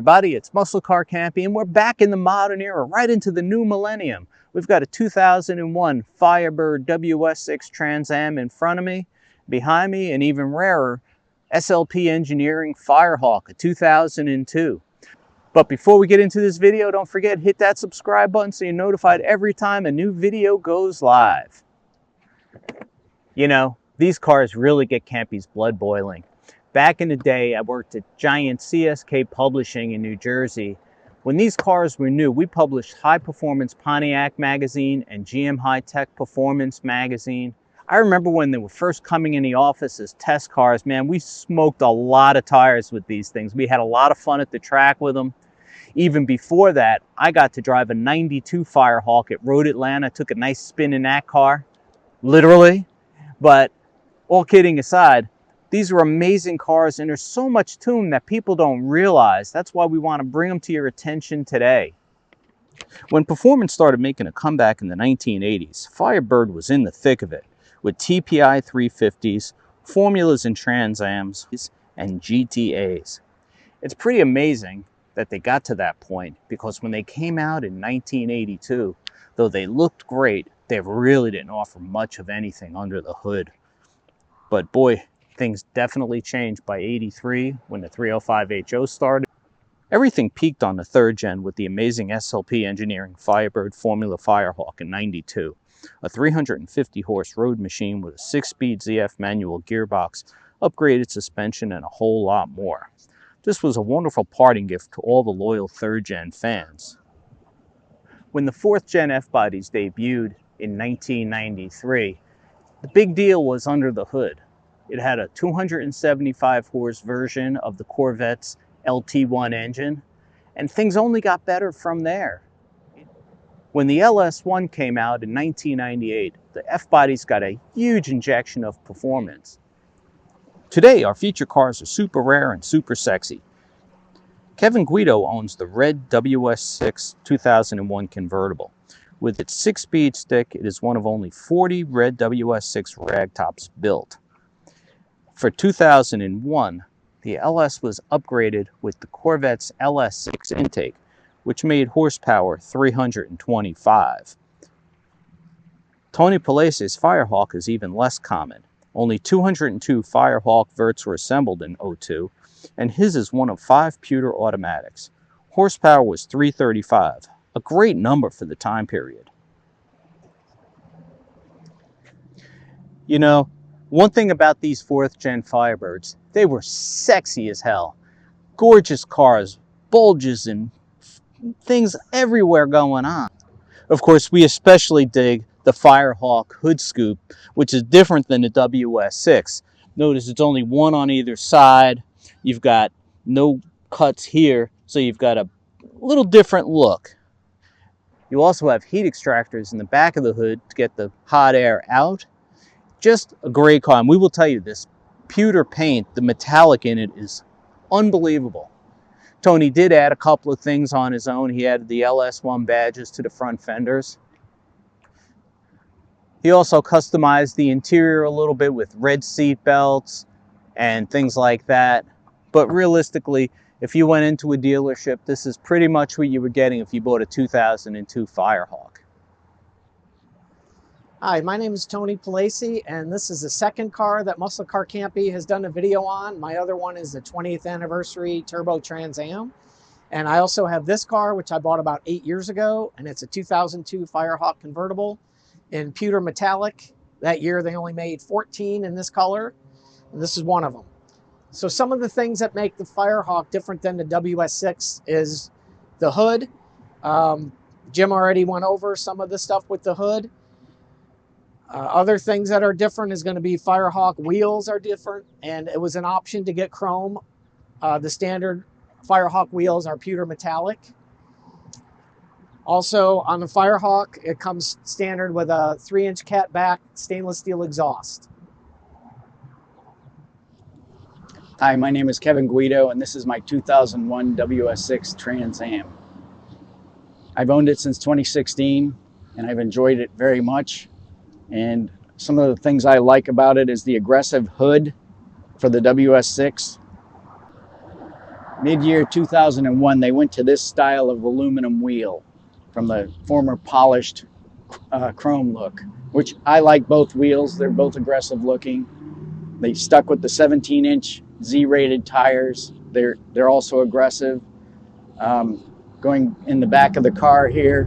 everybody, it's Muscle Car Camping, and we're back in the modern era, right into the new millennium. We've got a 2001 Firebird WS6 Trans Am in front of me, behind me, and even rarer, SLP Engineering Firehawk, a 2002. But before we get into this video, don't forget, hit that subscribe button so you're notified every time a new video goes live. You know, these cars really get Campy's blood boiling. Back in the day, I worked at giant CSK Publishing in New Jersey. When these cars were new, we published High Performance Pontiac magazine and GM High Tech Performance magazine. I remember when they were first coming in the office as test cars, man, we smoked a lot of tires with these things. We had a lot of fun at the track with them. Even before that, I got to drive a 92 Firehawk at Road Atlanta, took a nice spin in that car, literally. But all kidding aside, these are amazing cars, and there's so much to them that people don't realize. That's why we want to bring them to your attention today. When performance started making a comeback in the 1980s, Firebird was in the thick of it, with TPI 350s, formulas and Trans Ams, and GTAs. It's pretty amazing that they got to that point, because when they came out in 1982, though they looked great, they really didn't offer much of anything under the hood. But boy, things definitely changed by 83 when the 305HO started. Everything peaked on the third gen with the amazing SLP Engineering Firebird Formula Firehawk in 92, a 350 horse road machine with a 6-speed ZF manual gearbox, upgraded suspension, and a whole lot more. This was a wonderful parting gift to all the loyal third gen fans. When the fourth gen F-bodies debuted in 1993, the big deal was under the hood. It had a 275 horse version of the Corvette's LT1 engine, and things only got better from there. When the LS1 came out in 1998, the F-bodies got a huge injection of performance. Today, our feature cars are super rare and super sexy. Kevin Guido owns the red WS6 2001 convertible. With its 6-speed stick, it is one of only 40 red WS6 ragtops built. For 2001, the LS was upgraded with the Corvette's LS6 intake, which made horsepower 325. Tony Palace's Firehawk is even less common. Only 202 Firehawk verts were assembled in 02, and his is one of 5 pewter automatics. Horsepower was 335, a great number for the time period. You know, one thing about these 4th gen Firebirds, they were sexy as hell. Gorgeous cars, bulges and things everywhere going on. Of course, we especially dig the Firehawk hood scoop, which is different than the WS6. Notice it's only one on either side. You've got no cuts here, so you've got a little different look. You also have heat extractors in the back of the hood to get the hot air out. Just a great car, and we will tell you, this pewter paint, the metallic in it, is unbelievable. Tony did add a couple of things on his own. He added the LS1 badges to the front fenders. He also customized the interior a little bit with red seat belts and things like that. But realistically, if you went into a dealership, this is pretty much what you were getting if you bought a 2002 Firehawk. Hi, my name is Tony Palace, and this is the second car that Muscle Car Campy has done a video on. My other one is the 20th anniversary Turbo Trans Am. And I also have this car, which I bought about 8 years ago, and it's a 2002 Firehawk convertible in pewter metallic. That year they only made 14 in this color, and this is one of them. So some of the things that make the Firehawk different than the WS6 is the hood. Jim already went over some of the stuff with the hood. Other things that are different is going to be Firehawk wheels are different, and it was an option to get chrome. The standard Firehawk wheels are pewter metallic. Also on the Firehawk, it comes standard with a 3-inch catback stainless steel exhaust. Hi, my name is Kevin Guido, and this is my 2001 WS6 Trans Am. I've owned it since 2016, and I've enjoyed it very much. And some of the things I like about it is the aggressive hood for the WS6. Mid-year 2001, they went to this style of aluminum wheel from the former polished chrome look, which I like both wheels. They're both aggressive looking. They stuck with the 17-inch Z-rated tires. They're also aggressive. Going in the back of the car here,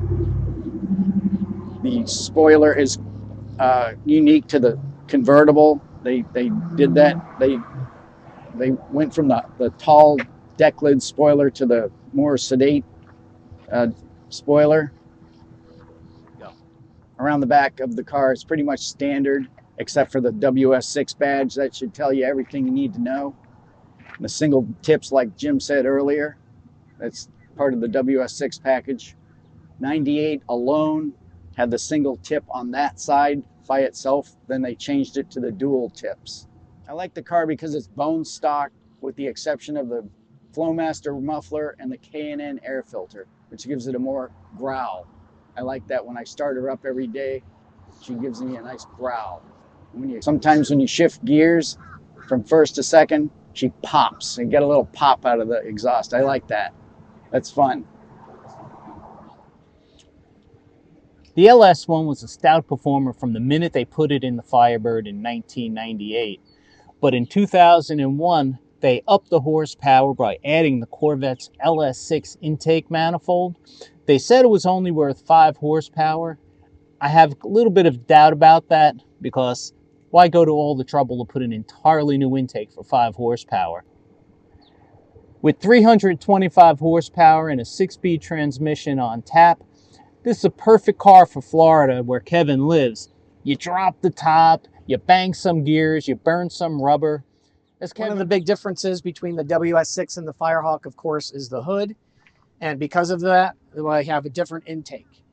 the spoiler is unique to the convertible. They did that. They went from the tall deck lid spoiler to the more sedate spoiler. Around the back of the car, it's pretty much standard, except for the WS6 badge. That should tell you everything you need to know. And the single tips, like Jim said earlier, that's part of the WS6 package. 98 alone had the single tip on that side by itself. Then they changed it to the dual tips. I like the car because it's bone stock, with the exception of the Flowmaster muffler and the K&N air filter, which gives it a more growl. I like that when I start her up every day. She gives me a nice growl. Sometimes when you shift gears from first to second, she pops and get a little pop out of the exhaust. I like that. That's fun. The LS1 was a stout performer from the minute they put it in the Firebird in 1998. But in 2001, they upped the horsepower by adding the Corvette's LS6 intake manifold. They said it was only worth 5 horsepower. I have a little bit of doubt about that, because why go to all the trouble to put an entirely new intake for 5 horsepower? With 325 horsepower and a 6-speed transmission on tap, this is a perfect car for Florida, where Kevin lives. You drop the top, you bang some gears, you burn some rubber. One of the big differences between the WS6 and the Firehawk, of course, is the hood. And because of that, I have a different intake.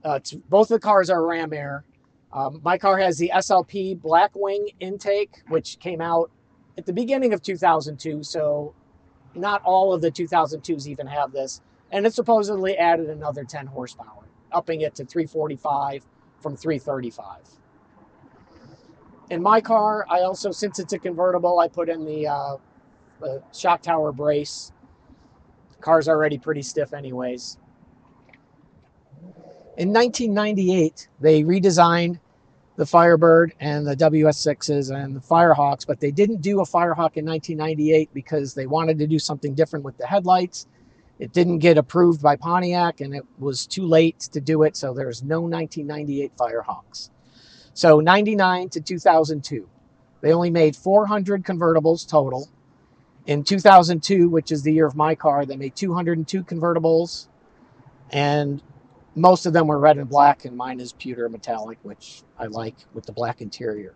Both of the cars are Ram Air. My car has the SLP Blackwing intake, which came out at the beginning of 2002. So not all of the 2002s even have this. And it supposedly added another 10 horsepower, upping it to 345 from 335. In my car, I also, since it's a convertible, I put in the shock tower brace. The car's already pretty stiff anyways. In 1998, they redesigned the Firebird and the WS6s and the Firehawks, but they didn't do a Firehawk in 1998 because they wanted to do something different with the headlights. It didn't get approved by Pontiac, and it was too late to do it, so there's no 1998 Firehawks. So 99 to 2002, they only made 400 convertibles total. In 2002, which is the year of my car, they made 202 convertibles, and most of them were red and black, and mine is pewter metallic, which I like with the black interior.